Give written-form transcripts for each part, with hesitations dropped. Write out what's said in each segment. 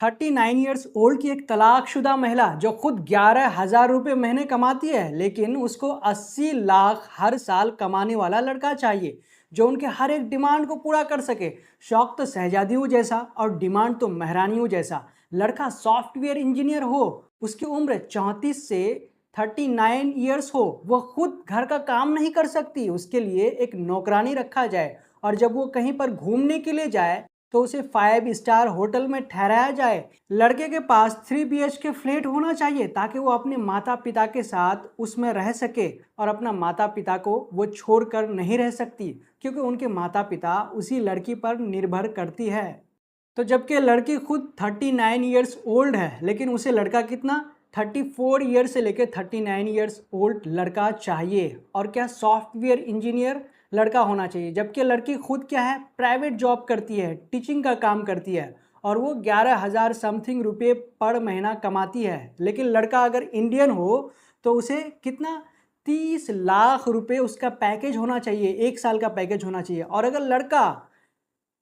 39 years old की एक तलाकशुदा महिला जो खुद 11,000 रुपये महीने कमाती है, लेकिन उसको 80 लाख हर साल कमाने वाला लड़का चाहिए जो उनके हर एक डिमांड को पूरा कर सके। शौक तो शहजादियों जैसा और डिमांड तो महारानियों जैसा। लड़का सॉफ्टवेयर इंजीनियर हो, उसकी उम्र 34 से 39 ईयर्स हो, वह खुद घर का काम नहीं कर सकती, उसके लिए एक नौकरानी रखा जाए और जब वो कहीं पर घूमने के लिए जाए तो उसे 5 स्टार होटल में ठहराया जाए। लड़के के पास 3 BHK फ्लैट होना चाहिए ताकि वो अपने माता पिता के साथ उसमें रह सके, और अपना माता पिता को वो छोड़कर नहीं रह सकती क्योंकि उनके माता पिता उसी लड़की पर निर्भर करती है। तो जबकि लड़की खुद 39 ईयर्स ओल्ड है, लेकिन उसे लड़का कितना 34 ईयर से लेकर 39 ईयर्स ओल्ड लड़का चाहिए। और क्या सॉफ्टवेयर इंजीनियर लड़का होना चाहिए, जबकि लड़की खुद क्या है प्राइवेट जॉब करती है, टीचिंग का काम करती है और वो 11,000 समथिंग रुपये पर महीना कमाती है। लेकिन लड़का अगर इंडियन हो तो उसे कितना 30 लाख रुपए उसका पैकेज होना चाहिए, 1 साल का पैकेज होना चाहिए। और अगर लड़का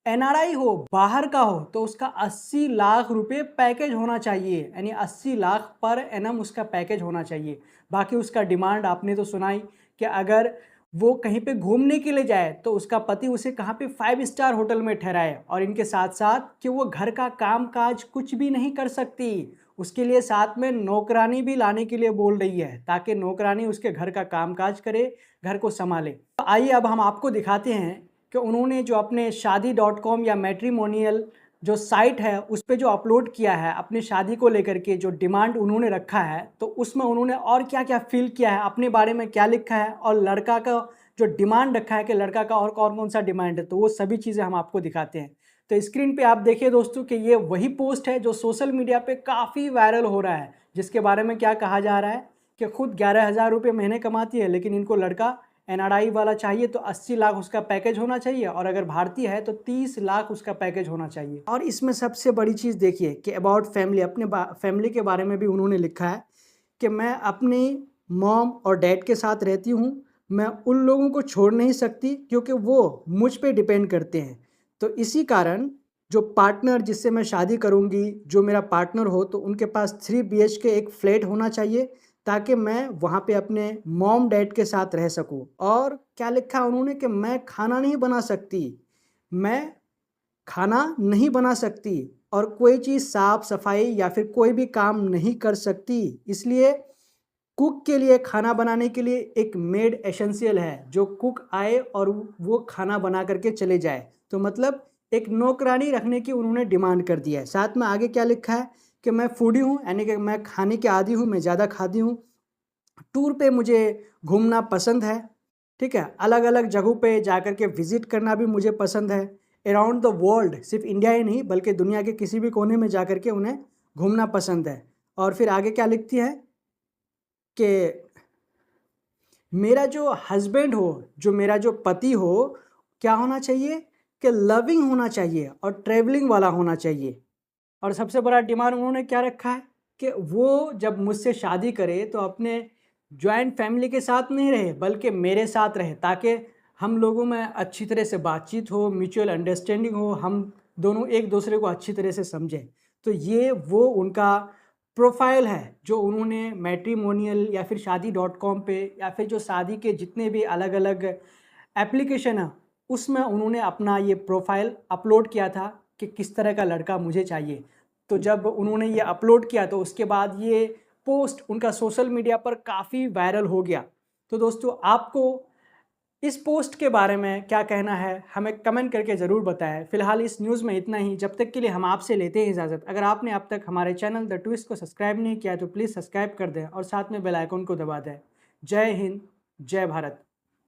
NRI हो, बाहर का हो, तो उसका 80 लाख रुपए पैकेज होना चाहिए, यानी 80 लाख पर एनम उसका पैकेज होना चाहिए। बाकी उसका डिमांड आपने तो सुनाई कि अगर वो कहीं पे घूमने के लिए जाए तो उसका पति उसे कहाँ पे 5 स्टार होटल में ठहराए, और इनके साथ साथ कि वो घर का काम काज कुछ भी नहीं कर सकती, उसके लिए साथ में नौकरानी भी लाने के लिए बोल रही है ताकि नौकरानी उसके घर का काम काज करे, घर को संभाले। तो आइए अब हम आपको दिखाते हैं कि उन्होंने जो अपने शादी.com या मैट्रिमोनियल जो साइट है उस पे जो अपलोड किया है अपनी शादी को लेकर के, जो डिमांड उन्होंने रखा है, तो उसमें उन्होंने और क्या क्या फील किया है, अपने बारे में क्या लिखा है, और लड़का का जो डिमांड रखा है कि लड़का का और कौन कौन सा डिमांड है, तो वो सभी चीज़ें हम आपको दिखाते हैं। तो स्क्रीन पे आप देखिए दोस्तों कि ये वही पोस्ट है जो सोशल मीडिया पे काफ़ी वायरल हो रहा है, जिसके बारे में क्या कहा जा रहा है कि खुद 11,000 रुपये महीने कमाती है, लेकिन इनको लड़का NRI वाला चाहिए तो 80 लाख उसका पैकेज होना चाहिए, और अगर भारतीय है तो 30 लाख उसका पैकेज होना चाहिए। और इसमें सबसे बड़ी चीज़ देखिए कि अबाउट फैमिली, अपने फैमिली के बारे में भी उन्होंने लिखा है कि मैं अपनी मॉम और डैड के साथ रहती हूँ, मैं उन लोगों को छोड़ नहीं सकती क्योंकि वो मुझ पे डिपेंड करते हैं। तो इसी कारण जो पार्टनर जिससे मैं शादी करूँगी, जो मेरा पार्टनर हो, तो उनके पास 3 BHK एक फ्लैट होना चाहिए ताकि मैं वहाँ पे अपने मॉम डैड के साथ रह सकूँ। और क्या लिखा उन्होंने कि मैं खाना नहीं बना सकती, मैं खाना नहीं बना सकती और कोई चीज़ साफ सफाई या फिर कोई भी काम नहीं कर सकती, इसलिए कुक के लिए, खाना बनाने के लिए एक मेड एसेंशियल है जो कुक आए और वो खाना बना करके चले जाए। तो मतलब एक नौकरानी रखने की उन्होंने डिमांड कर दिया है। साथ में आगे क्या लिखा है कि मैं फूडी हूँ, यानी कि मैं खाने के आदी हूँ, मैं ज़्यादा खाती हूँ, टूर पे मुझे घूमना पसंद है, ठीक है, अलग अलग जगहों पे जा कर के विज़िट करना भी मुझे पसंद है, अराउंड द वर्ल्ड, सिर्फ इंडिया ही नहीं बल्कि दुनिया के किसी भी कोने में जा कर के उन्हें घूमना पसंद है। और फिर आगे क्या लिखती है कि मेरा जो हस्बैंड हो, जो मेरा जो पति हो, क्या होना चाहिए कि लविंग होना चाहिए और ट्रैवलिंग वाला होना चाहिए। और सबसे बड़ा डिमांड उन्होंने क्या रखा है कि वो जब मुझसे शादी करे तो अपने जॉइंट फैमिली के साथ नहीं रहे बल्कि मेरे साथ रहे, ताकि हम लोगों में अच्छी तरह से बातचीत हो, म्यूचुअल अंडरस्टैंडिंग हो, हम दोनों एक दूसरे को अच्छी तरह से समझें। तो ये वो उनका प्रोफाइल है जो उन्होंने मैट्रिमोनियल या फिर शादी.com पे या फिर जो शादी के जितने भी अलग अलग एप्लीकेशन है उसमें उन्होंने अपना ये प्रोफाइल अपलोड किया था कि किस तरह का लड़का मुझे चाहिए। तो जब उन्होंने ये अपलोड किया तो उसके बाद ये पोस्ट उनका सोशल मीडिया पर काफ़ी वायरल हो गया। तो दोस्तों आपको इस पोस्ट के बारे में क्या कहना है हमें कमेंट करके ज़रूर बताएं। फिलहाल इस न्यूज़ में इतना ही, जब तक के लिए हम आपसे लेते हैं इजाज़त। अगर आपने अब तक हमारे चैनल द ट्विस्ट को सब्सक्राइब नहीं किया तो प्लीज़ सब्सक्राइब कर दें और साथ में बेल आइकन को दबा दें। जय हिंद, जय भारत।